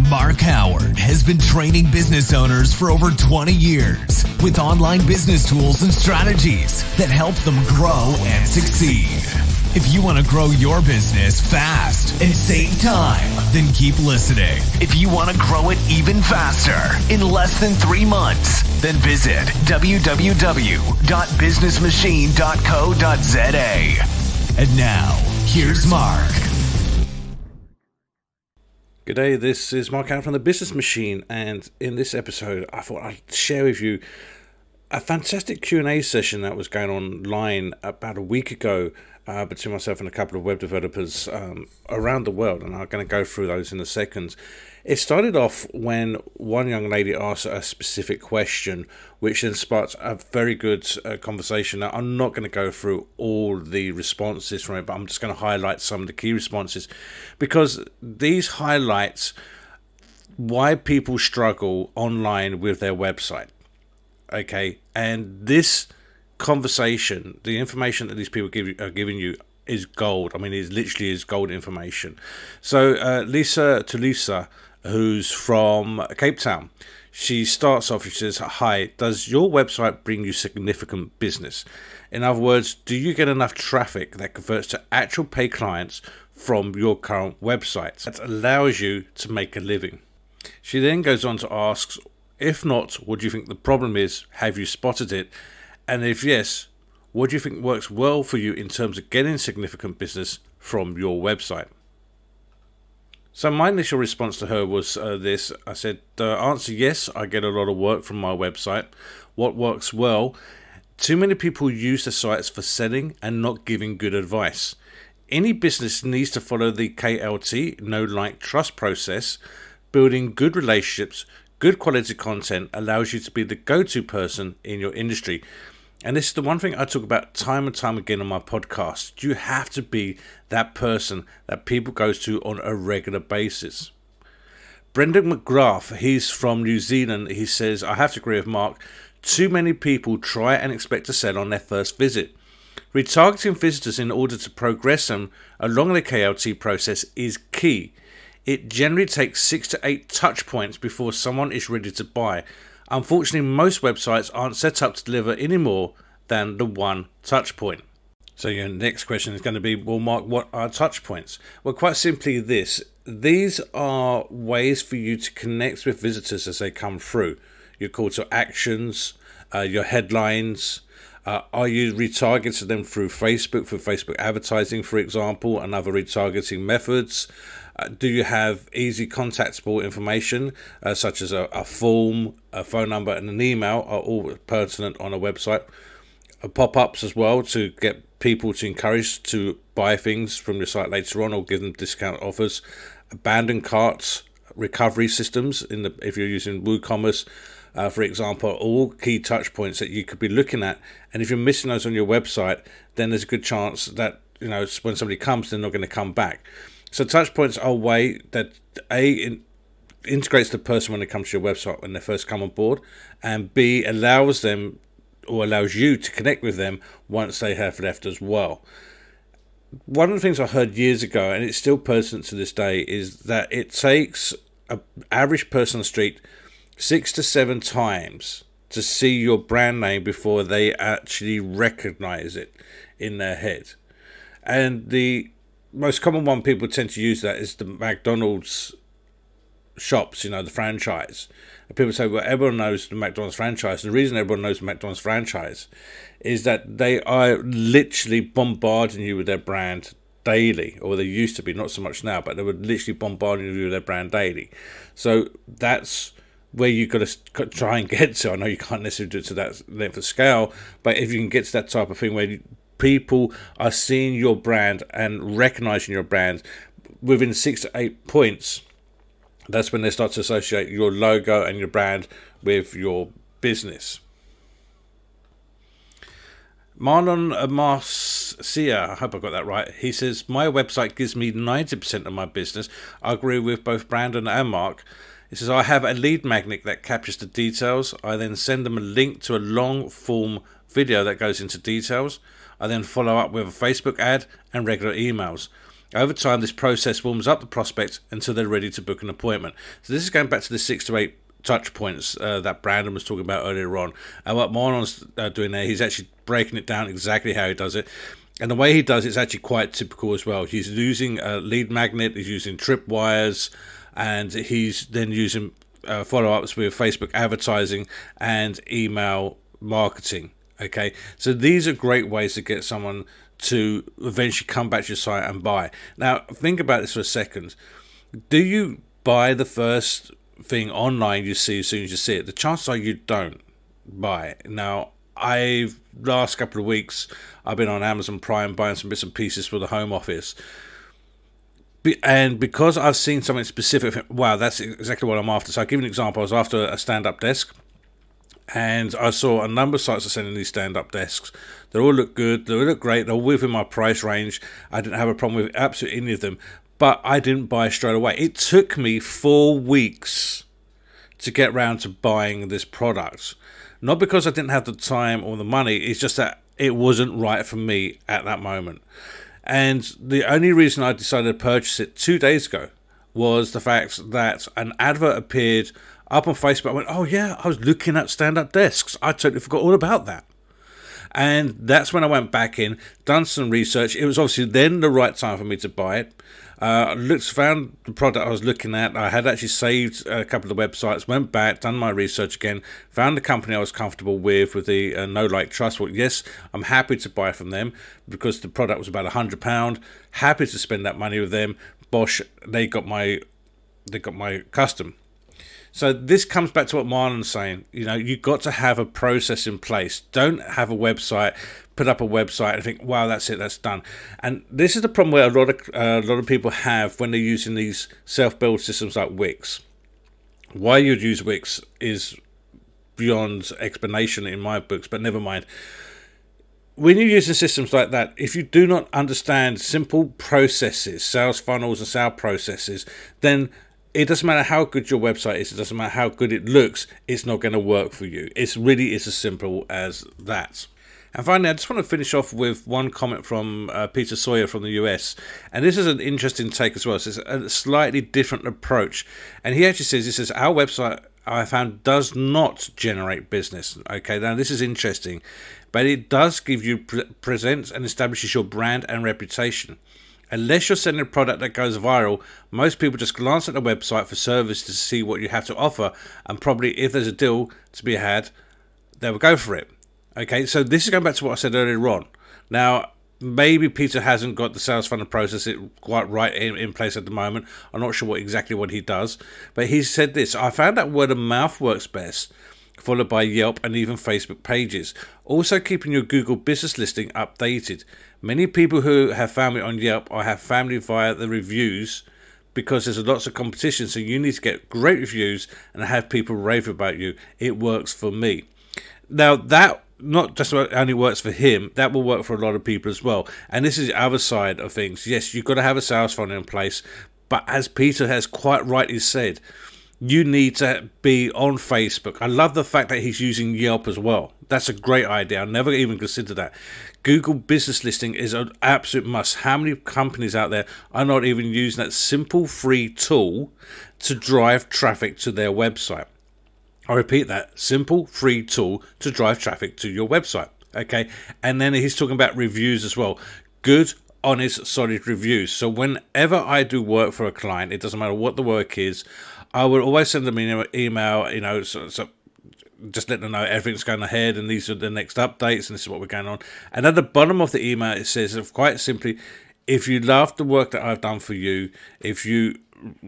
Mark Howard has been training business owners for over 20 years with online business tools and strategies that help them grow and succeed. If you want to grow your business fast and save time, then keep listening. If you want to grow it even faster in less than 3 months, then visit www.businessmachine.co.za. And now, here's Mark. Good day, this is Mark Howard from the Business Machine, and in this episode I thought I'd share with you a fantastic Q&A session that was going online about a week ago between myself and a couple of web developers around the world, and I'm going to go through those in a second. It started off when one young lady asked a specific question, which then sparked a very good conversation. Now, I'm not going to go through all the responses from it, but I'm just going to highlight some of the key responses, because these highlights why people struggle online with their website. Okay, and this conversation, the information that these people are giving you is gold. I mean, it literally is gold information. So Lisa, who's from Cape Town, she starts off, she says, "Hi, does your website bring you significant business? In other words, do you get enough traffic that converts to actual paid clients from your current website that allows you to make a living?" She then goes on to ask, if not, what do you think the problem is? Have you spotted it? And if yes, what do you think works well for you in terms of getting significant business from your website? So my initial response to her was this. I said, answer, yes, I get a lot of work from my website. What works well? Too many people use the sites for selling and not giving good advice. Any business needs to follow the KLT, know, like, trust process. Building good relationships, good quality content allows you to be the go-to person in your industry. And this is the one thing I talk about time and time again on my podcast. You have to be that person that people go to on a regular basis. Brendan McGrath, he's from New Zealand. He says, I have to agree with Mark. Too many people try and expect to sell on their first visit. Retargeting visitors in order to progress them along the KLT process is key. It generally takes 6 to 8 touch points before someone is ready to buy. Unfortunately, most websites aren't set up to deliver any more than the one touch point. So your next question is going to be, well, Mark, what are touch points? Well, quite simply this. These are ways for you to connect with visitors as they come through. Your call to actions, your headlines. Are you retargeting them through Facebook, for Facebook advertising, for example, and other retargeting methods? Do you have easy contactable information, such as a form, a phone number, and an email are all pertinent on a website? Pop-ups as well to get people to encourage to buy things from your site later on or give them discount offers. Abandoned carts, recovery systems, if you're using WooCommerce, for example, all key touch points that you could be looking at. And if you're missing those on your website, then there's a good chance that, you know, when somebody comes, they're not going to come back. So touch points are a way that integrates the person when it comes to your website when they first come on board, and B, allows them or allows you to connect with them once they have left as well. One of the things I heard years ago, and it's still pertinent to this day, is that it takes an average person on the street 6 to 7 times to see your brand name before they actually recognize it in their head. And the most common one people tend to use that is the McDonald's shops, you know, the franchise. And people say, well, everyone knows the McDonald's franchise. And the reason everyone knows the McDonald's franchise is that they are literally bombarding you with their brand daily, or they used to be, not so much now, but they were literally bombarding you with their brand daily. So that's where you've got to try and get to. I know you can't necessarily do it to that length of scale, but if you can get to that type of thing where people are seeing your brand and recognizing your brand within 6 to 8 points, that's when they start to associate your logo and your brand with your business. Marlon Marcia, I hope I got that right. He says, my website gives me 90% of my business. I agree with both Brandon and Mark. He says, I have a lead magnet that captures the details. I then send them a link to a long form video that goes into details. I then follow up with a Facebook ad and regular emails. Over time, this process warms up the prospect until they're ready to book an appointment. So this is going back to the 6 to 8 touch points that Brandon was talking about earlier on. And what Marlon's doing there, he's actually breaking it down exactly how he does it. And the way he does it's actually quite typical as well. He's using a lead magnet, he's using tripwires, and he's then using follow-ups with Facebook advertising and email marketing. Okay, so these are great ways to get someone to eventually come back to your site and buy. Now, think about this for a second. Do you buy the first thing online you see as soon as you see it? The chances are you don't buy it. Now, last couple of weeks, I've been on Amazon Prime buying some bits and pieces for the home office. And because I've seen something specific, wow, that's exactly what I'm after. So I'll give you an example. I was after a stand-up desk. And I saw a number of sites are selling these stand-up desks. They all look good. They all look great. They're all within my price range. I didn't have a problem with absolutely any of them. But I didn't buy straight away. It took me 4 weeks to get round to buying this product. Not because I didn't have the time or the money. It's just that it wasn't right for me at that moment. And the only reason I decided to purchase it 2 days ago was the fact that an advert appeared up on Facebook. I went, oh yeah, I was looking at stand-up desks. I totally forgot all about that. And that's when I went back in, done some research. It was obviously then the right time for me to buy it. Found the product I was looking at. I had actually saved a couple of the websites, went back, done my research again, found the company I was comfortable with the Know Like Trust. Well, yes, I'm happy to buy from them because the product was about £100. Happy to spend that money with them. Bosch, they got my custom. So this comes back to what Marlon's saying. You know, you've got to have a process in place. Don't have a website, put up a website and think, wow, that's it, that's done. And this is the problem where a lot of people have when they're using these self-build systems like Wix. Why you'd use Wix is beyond explanation in my books, but never mind. When you're using systems like that, if you do not understand simple processes, sales funnels and sales processes, then it doesn't matter how good your website is, it doesn't matter how good it looks, it's not going to work for you. It's really is as simple as that. And finally, I just want to finish off with one comment from Peter Sawyer from the US. And this is an interesting take as well. So it's a slightly different approach. And he actually says, our website, I found, does not generate business. Okay, now this is interesting. But it does give you, presents and establishes your brand and reputation. Unless you're selling a product that goes viral, most people just glance at the website for service to see what you have to offer, and probably if there's a deal to be had, they will go for it. Okay, so this is going back to what I said earlier on. Now, maybe Peter hasn't got the sales funnel process quite right in place at the moment. I'm not sure exactly what he does, but he said this: I found that word of mouth works best, followed by Yelp and even Facebook pages. Also keeping your Google business listing updated. Many people who have found me on Yelp or have found me via the reviews because there's lots of competition, so you need to get great reviews and have people rave about you. It works for me. Now, that not just only works for him, that will work for a lot of people as well. And this is the other side of things. Yes, you've got to have a sales funnel in place, but as Peter has quite rightly said, you need to be on Facebook. I love the fact that he's using Yelp as well. That's a great idea. I never even considered that. Google business listing is an absolute must. How many companies out there are not even using that simple free tool to drive traffic to their website? I repeat that, simple free tool to drive traffic to your website. Okay, and then he's talking about reviews as well. Good, honest, solid reviews. So whenever I do work for a client, it doesn't matter what the work is, I will always send them an email, you know, so just let them know everything's going ahead and these are the next updates and this is what we're going on. And at the bottom of the email, it says quite simply, if you love the work that I've done for you, if you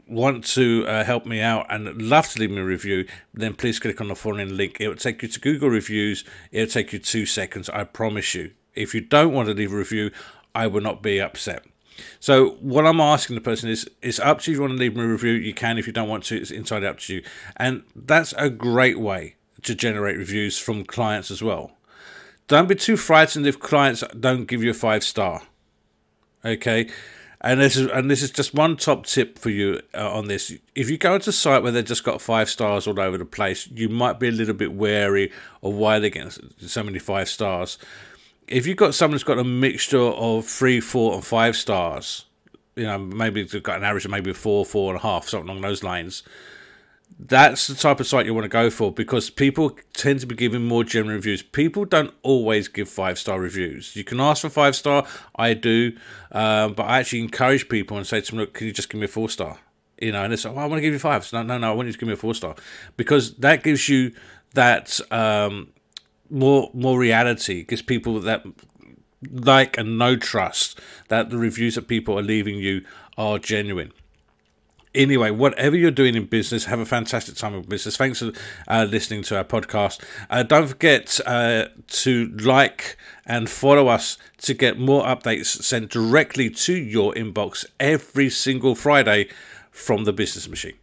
want to help me out and love to leave me a review, then please click on the following link. It will take you to Google reviews. It will take you 2 seconds, I promise you. If you don't want to leave a review, I will not be upset. So what I'm asking the person is, it's up to you. If you want to leave me a review, you can. If you don't want to, it's entirely up to you. And that's a great way to generate reviews from clients as well. Don't be too frightened if clients don't give you a 5-star. Okay, and this is just one top tip for you on this. If you go to a site where they've just got 5 stars all over the place, you might be a little bit wary of why they're getting so many 5 stars. If you've got someone who's got a mixture of 3, 4, and 5 stars, maybe it's got an average of maybe 4.5, something along those lines. That's the type of site you want to go for, because people tend to be giving more general reviews. People don't always give 5-star reviews. You can ask for 5-star, I do, but I actually encourage people and say to them, look, can you just give me a 4-star? And it's like, well, I want to give you 5. So, no, I want you to give me a 4-star, because that gives you that more reality. It gives people that like and no trust that the reviews that people are leaving you are genuine. Anyway, whatever you're doing in business, have a fantastic time in business. Thanks for listening to our podcast. Don't forget to like and follow us to get more updates sent directly to your inbox every single Friday from the Business Machine.